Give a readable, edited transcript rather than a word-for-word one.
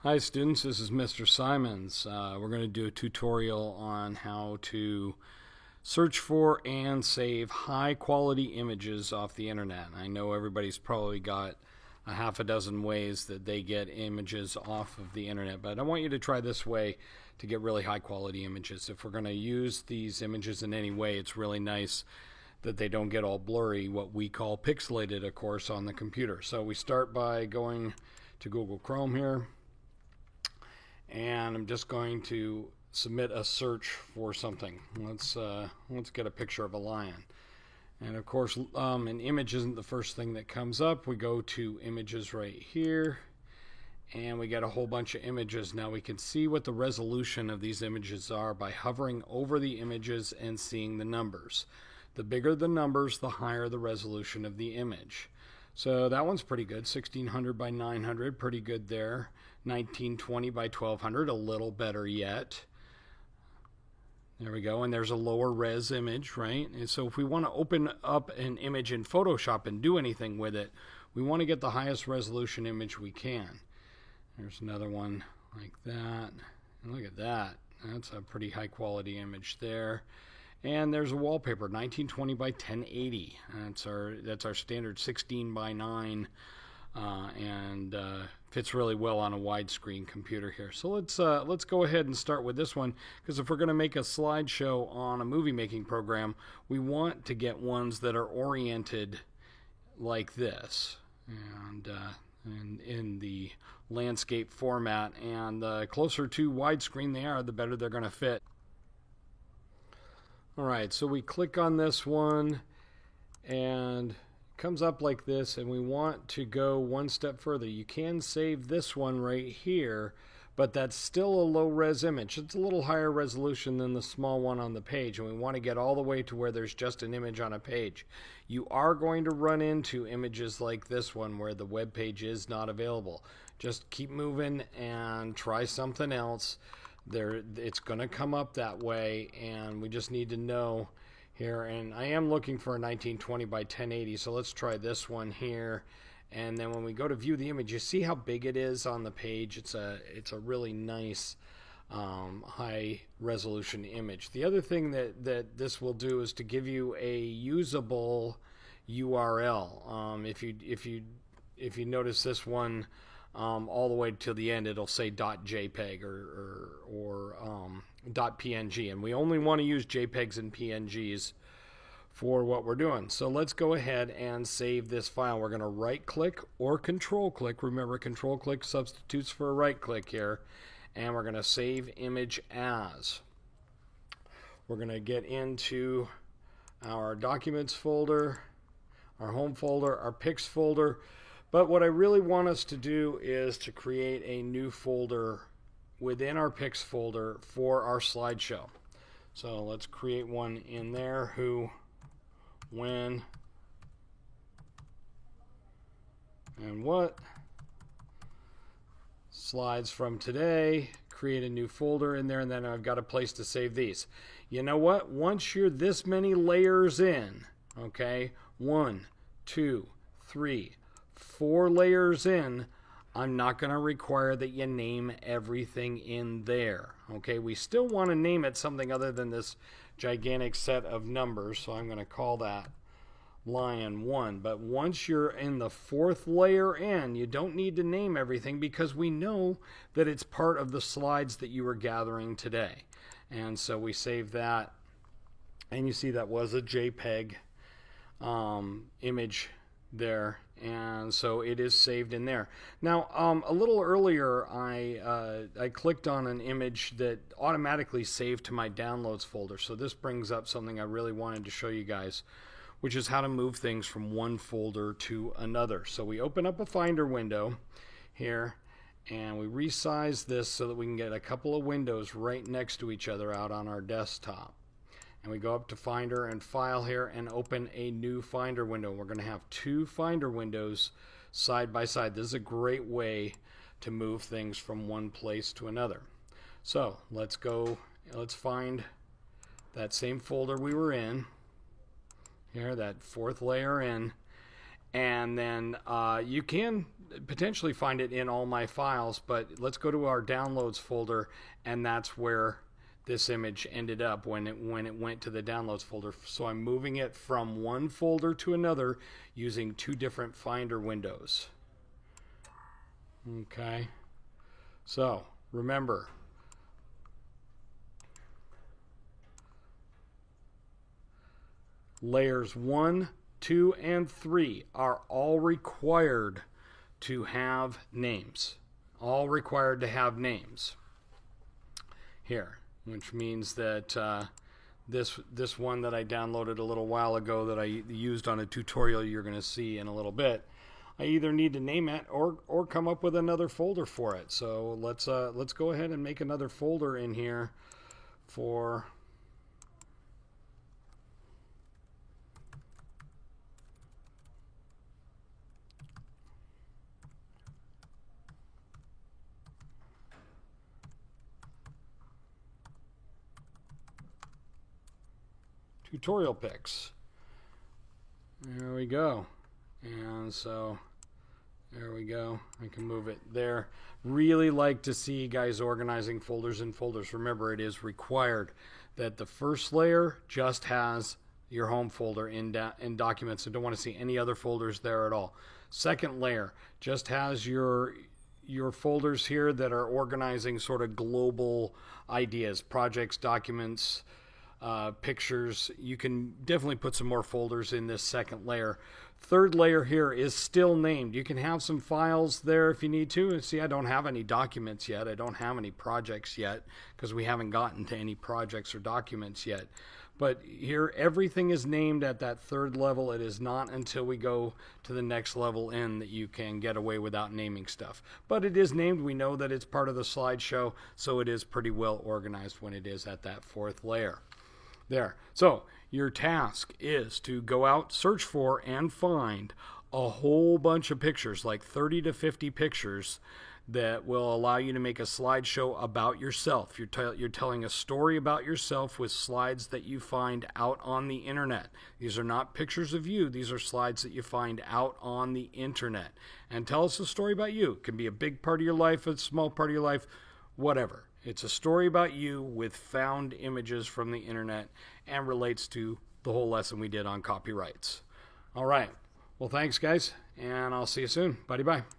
Hi students, this is Mr. Simons. We're going to do a tutorial on how to search for and save high quality images off the internet. I know everybody's probably got a half a dozen ways that they get images off of the internet, but I want you to try this way to get really high quality images. If we're going to use these images in any way, it's really nice that they don't get all blurry, what we call pixelated, of course, on the computer. So we start by going to Google Chrome here, and I'm just going to submit a search for something. Let's get a picture of a lion. And of course, an image isn't the first thing that comes up. We go to images right here, and we get a whole bunch of images. Now we can see what the resolution of these images are by hovering over the images and seeing the numbers. The bigger the numbers, the higher the resolution of the image. So that one's pretty good, 1600 by 900, pretty good there. 1920 by 1200, a little better yet. There we go, and there's a lower res image, right? And so if we want to open up an image in Photoshop and do anything with it, we want to get the highest resolution image we can. There's another one like that. And look at that. That's a pretty high quality image there. And there's a wallpaper, 1920 by 1080. That's our standard 16 by 9, and fits really well on a widescreen computer here. So let's go ahead and start with this one, because if we're going to make a slideshow on a movie making program, we want to get ones that are oriented like this, and in the landscape format. And the closer to widescreen they are, the better they're going to fit. Alright, so we click on this one and it comes up like this, and we want to go one step further. You can save this one right here, but that's still a low res image. It's a little higher resolution than the small one on the page, and we want to get all the way to where there's just an image on a page. You are going to run into images like this one where the web page is not available. Just keep moving and try something else. It's going to come up that way, and we just need to know here. And I am looking for a 1920 by 1080, so let's try this one here. And then when we go to view the image, you see how big it is on the page. It's a really nice high resolution image. The other thing that this will do is to give you a usable URL. If you notice this one, all the way to the end, it'll say .jpeg or .png, and we only want to use JPEGs and PNGs for what we're doing. So let's go ahead and save this file. We're going to right click or control click. Remember, control click substitutes for a right click here, and we're going to save image as. We're going to get into our documents folder, our home folder, our pics folder. But what I really want us to do is to create a new folder within our pics folder for our slideshow. So let's create one in there. Who, when, and what. Slides from today. Create a new folder in there, and then I've got a place to save these. You know what? Once you're this many layers in, okay, 1, 2, 3, 4 layers in, I'm not going to require that you name everything in there. Okay, we still want to name it something other than this gigantic set of numbers, so I'm going to call that Lion 1. But once you're in the 4th layer in, you don't need to name everything, because we know that it's part of the slides that you were gathering today. And so we save that, and you see that was a JPEG image there, and so it is saved in there. Now, a little earlier, I clicked on an image that automatically saved to my downloads folder. So this brings up something I really wanted to show you guys, which is how to move things from one folder to another. So we open up a Finder window here, and we resize this so that we can get a couple of windows right next to each other out on our desktop. And we go up to Finder and File here and open a new Finder window. We're going to have 2 Finder windows side by side. This is a great way to move things from one place to another. So let's find that same folder we were in here, that 4th layer in, And then you can potentially find it in all my files, but let's go to our downloads folder, and that's where this image ended up when it went to the downloads folder. So I'm moving it from one folder to another using two different Finder windows. Okay, so remember, layers 1, 2, and 3 are all required to have names. All required to have names here, which means that this one that I downloaded a little while ago that I used on a tutorial you're going to see in a little bit, I either need to name it or come up with another folder for it. So let's go ahead and make another folder in here for tutorial pics. There we go. And so there we go. I can move it there. Really like to see guys organizing folders in folders. Remember, it is required that the first layer just has your home folder in documents. I don't want to see any other folders there at all. Second layer just has your folders here that are organizing sort of global ideas, projects, documents, pictures. You can definitely put some more folders in this second layer. Third layer here is still named. You can have some files there if you need to. And see, I don't have any documents yet. I don't have any projects yet because we haven't gotten to any projects or documents yet. But here, everything is named at that third level. It is not until we go to the next level in that you can get away without naming stuff. But it is named. We know that it's part of the slideshow, so it is pretty well organized when it is at that fourth layer. There. So your task is to go out, search for, and find a whole bunch of pictures, like 30 to 50 pictures, that will allow you to make a slideshow about yourself. You're telling a story about yourself with slides that you find out on the internet. These are not pictures of you. These are slides that you find out on the internet. And tell us a story about you. It can be a big part of your life, a small part of your life, whatever. It's a story about you with found images from the internet and relates to the whole lesson we did on copyrights. All right. Well, thanks, guys, and I'll see you soon. Bye-bye.